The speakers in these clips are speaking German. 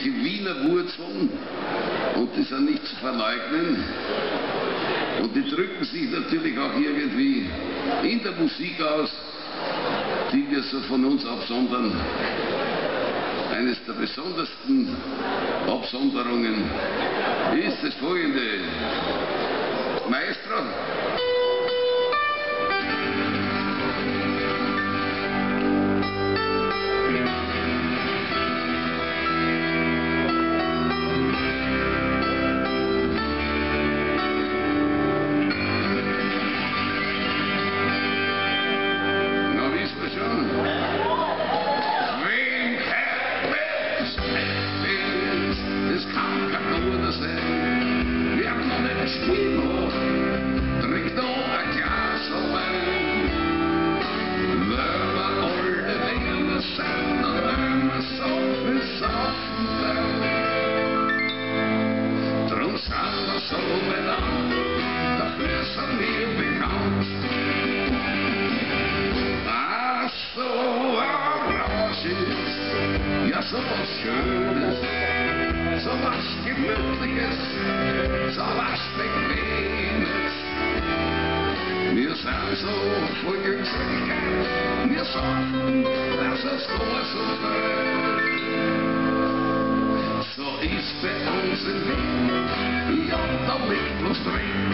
wirkliche Wiener Wurzeln und die sind nicht zu verleugnen. Und die drücken sich natürlich auch irgendwie in der Musik aus, die wir so von uns absondern. Eines der besondersten Absonderungen ist das folgende. Maestro. So benannt, dafür sind wir bekannt. Ach, so Oranges, ja so was Schönes, so was Gemütliches, so was Bequemes. Wir sind so voll Glückseligkeit, wir sorgen, dass es groß und fällt. So ist bei uns im Leben, ja, da liegt bloß drin.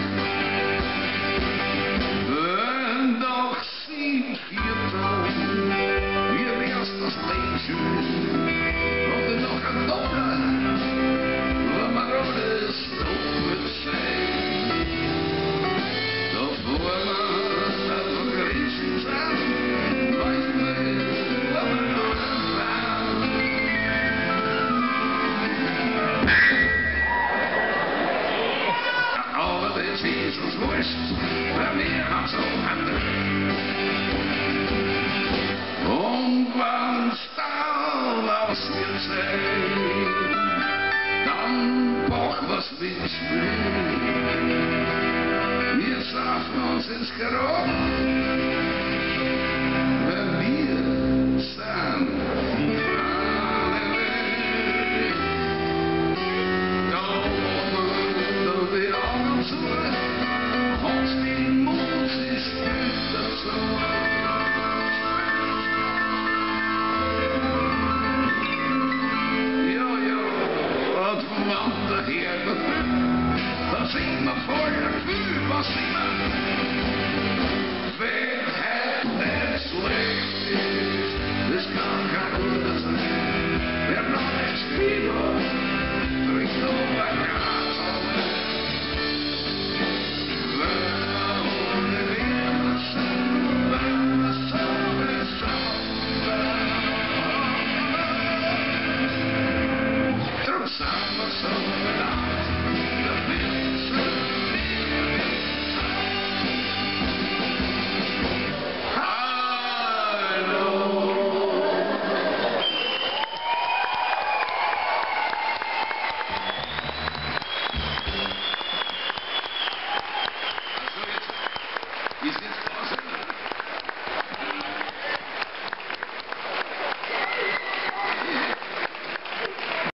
Wenn doch 7, 4 Tage, wie wär's das Leben schön, und noch ein Dollar, wenn wir alles doppelt sein. Davor wir auf der Grenze sind, weiß man, wo wir noch Jesus wurscht, bei mir hab's auch andere. Und wenn's dann aus mir sein, dann mach was willst du. Wir saufen uns ins Geruch, wenn wir sind. Dat zie ik me voor je vuur, was